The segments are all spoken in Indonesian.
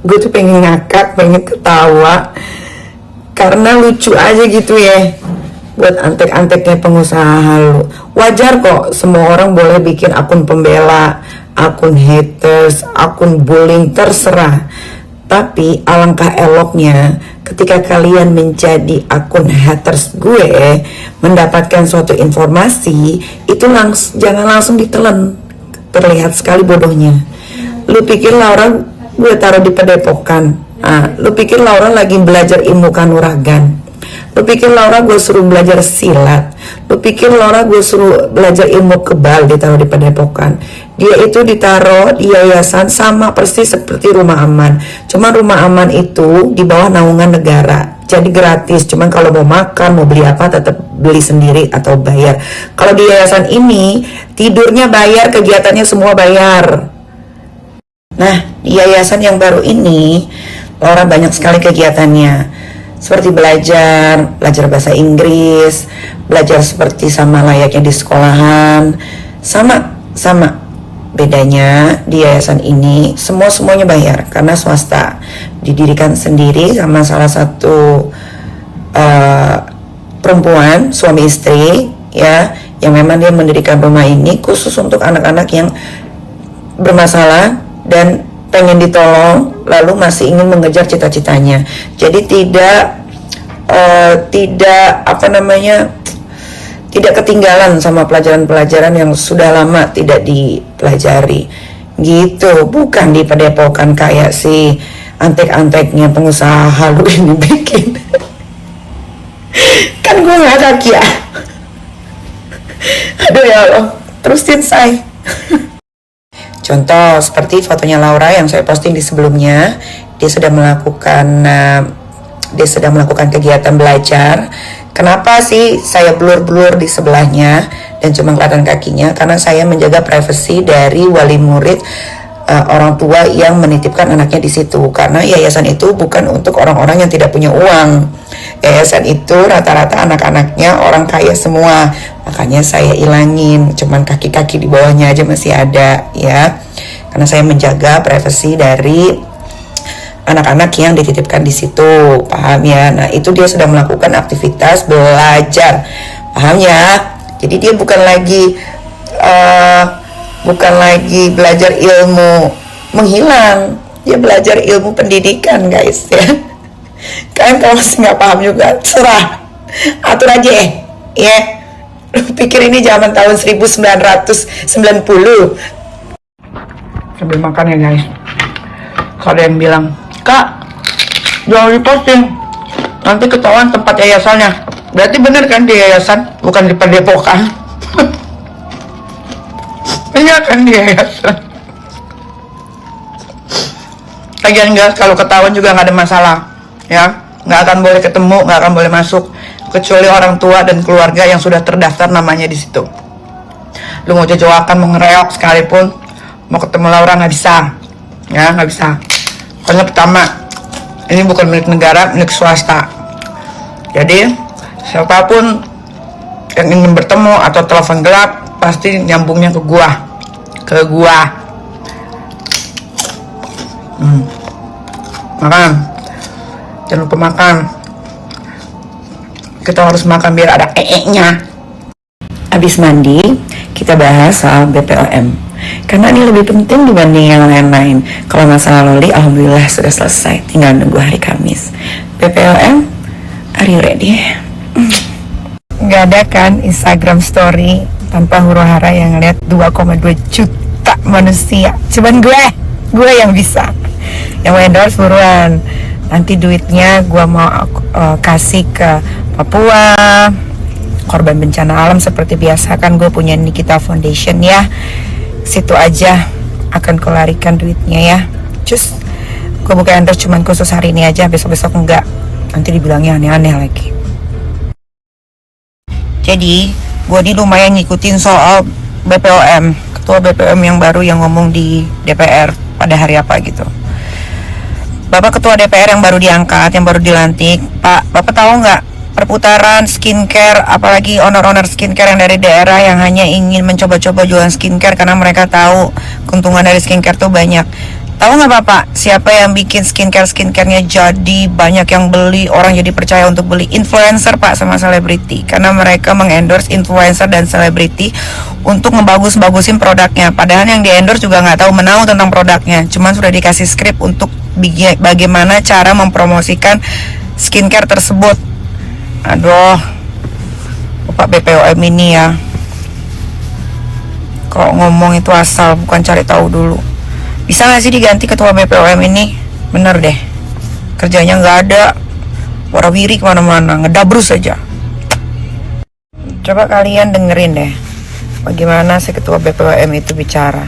gue tuh pengen ngakak, pengen ketawa karena lucu aja gitu ya. Buat antek-anteknya pengusaha halu, wajar kok semua orang boleh bikin akun pembela, akun haters, akun bullying, terserah. Tapi alangkah eloknya ketika kalian menjadi akun haters gue, mendapatkan suatu informasi itu jangan langsung ditelan. Terlihat sekali bodohnya. Lu pikir Laura gue taruh di padepokan? Lu pikir Laura lagi belajar ilmu kanuragan? Lu pikir Laura gue suruh belajar silat? Lu pikir Laura gue suruh belajar ilmu kebal ditaruh di padepokan? Dia itu ditaruh di yayasan sama persis seperti rumah aman. Cuman rumah aman itu di bawah naungan negara, jadi gratis. Cuman kalau mau makan, mau beli apa tetap beli sendiri atau bayar. Kalau di yayasan ini tidurnya bayar, kegiatannya semua bayar. Nah, di yayasan yang baru ini Laura banyak sekali kegiatannya, seperti belajar bahasa Inggris, belajar seperti sama layaknya di sekolahan. Sama bedanya di yayasan ini semuanya bayar karena swasta, didirikan sendiri sama salah satu perempuan, suami istri ya, yang memang dia mendirikan rumah ini khusus untuk anak-anak yang bermasalah dan pengen ditolong lalu masih ingin mengejar cita-citanya. Jadi tidak tidak ketinggalan sama pelajaran-pelajaran yang sudah lama tidak dipelajari gitu. Bukan di padepokan kayak si antek-anteknya pengusaha halu ini bikin. Kan gue ngakak ya. Aduh ya Allah, terusin say. Contoh seperti fotonya Laura yang saya posting di sebelumnya, dia sedang melakukan kegiatan belajar. Kenapa sih saya blur di sebelahnya dan cuma kelihatan kakinya? Karena saya menjaga privasi dari wali murid, orang tua yang menitipkan anaknya di situ. Karena yayasan itu bukan untuk orang-orang yang tidak punya uang. Yayasan itu rata-rata anak-anaknya orang kaya semua. Makanya saya ilangin, cuman kaki-kaki di bawahnya aja masih ada ya. Karena saya menjaga privasi dari anak-anak yang dititipkan di situ, paham ya? Nah, itu dia sudah melakukan aktivitas belajar, paham ya? Jadi dia bukan lagi belajar ilmu menghilang, dia belajar ilmu pendidikan, guys ya. Kalian kalau masih nggak paham juga, serah, atur aja ya. Lu pikir ini zaman tahun 1990? Sambil makan ya guys. Kalau ada yang bilang, Kak, jangan diposting, nanti ketahuan tempat yayasannya. Berarti bener kan di yayasan, bukan di padepokan? Iya kan di yayasan. Lagian guys, kalau ketahuan juga nggak ada masalah, ya. Nggak akan boleh ketemu, nggak akan boleh masuk, kecuali orang tua dan keluarga yang sudah terdaftar namanya di situ. Lu mau jajawakan, mau ngereok sekalipun, mau ketemu Laura nggak bisa, ya nggak bisa. Karena pertama, ini bukan milik negara, milik swasta. Jadi siapapun yang ingin bertemu atau telepon gelap pasti nyambungnya ke gua. Makan, jangan lupa makan. Kita harus makan biar ada nya. Habis mandi, kita bahas soal BPOM. Karena ini lebih penting dibanding yang lain-lain. Kalau masalah loli, alhamdulillah sudah selesai. Tinggal nunggu hari Kamis. BPOM, are you ready? Gak ada kan Instagram story tanpa huru hara yang ngeliat 2,2 juta manusia. Cuman gue yang bisa. Yang mau endorse buruan. Nanti duitnya gue mau kasih ke Papua, korban bencana alam seperti biasa. Kan gue punya Nikita Foundation ya. Situ aja akan kularikan duitnya ya. Cus, gue buka endorse cuman khusus hari ini aja, besok-besok enggak. Nanti dibilangnya aneh-aneh lagi. Jadi gue ini lumayan ngikutin soal BPOM, ketua BPOM yang baru yang ngomong di DPR pada hari apa gitu. Bapak ketua DPR yang baru diangkat, yang baru dilantik, Pak, Bapak tahu nggak perputaran skincare, apalagi owner-owner skincare yang dari daerah yang hanya ingin mencoba-coba jualan skincare karena mereka tahu keuntungan dari skincare tuh banyak. Tahu nggak Bapak, siapa yang bikin skincare-nya jadi banyak yang beli, orang jadi percaya untuk beli? Influencer Pak, sama selebriti. Karena mereka mengendorse influencer dan selebriti untuk ngebagus-bagusin produknya. Padahal yang di-endorse juga nggak tahu menahu tentang produknya. Cuman sudah dikasih skrip untuk bagaimana cara mempromosikan skincare tersebut. Aduh, Bapak BPOM ini ya, kalau ngomong itu asal, bukan cari tahu dulu. Bisa gak sih diganti ketua BPOM ini? Bener deh, kerjanya nggak ada, warawiri kemana-mana, ngedabrus aja. Coba kalian dengerin deh, bagaimana si ketua BPOM itu bicara.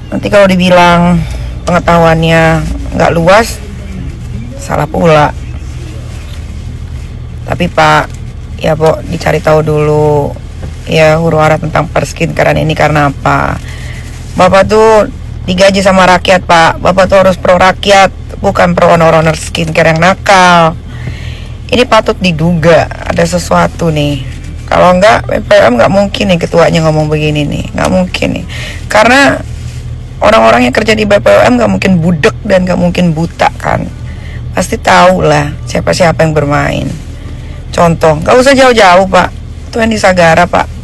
Nanti kalau dibilang pengetahuannya nggak luas, salah pula. Tapi Pak, ya Pok, dicari tahu dulu ya huru hara tentang perskincarean ini. Karena apa? Bapak tuh digaji sama rakyat Pak. Bapak tuh harus pro rakyat, bukan pro owner skincare yang nakal. Ini patut diduga ada sesuatu nih. Kalau enggak, BPOM nggak mungkin nih ketuanya ngomong begini nih, nggak mungkin nih. Karena orang-orang yang kerja di BPOM nggak mungkin budek dan nggak mungkin buta kan. Pasti tahu lah siapa-siapa yang bermain. Contoh, nggak usah jauh-jauh Pak, itu yang di Sagara Pak.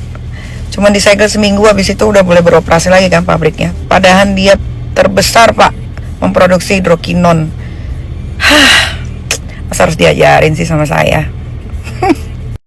Cuman disegel seminggu, habis itu udah boleh beroperasi lagi kan pabriknya. Padahal dia terbesar Pak, memproduksi hidrokinon. Masa harus diajarin sih sama saya?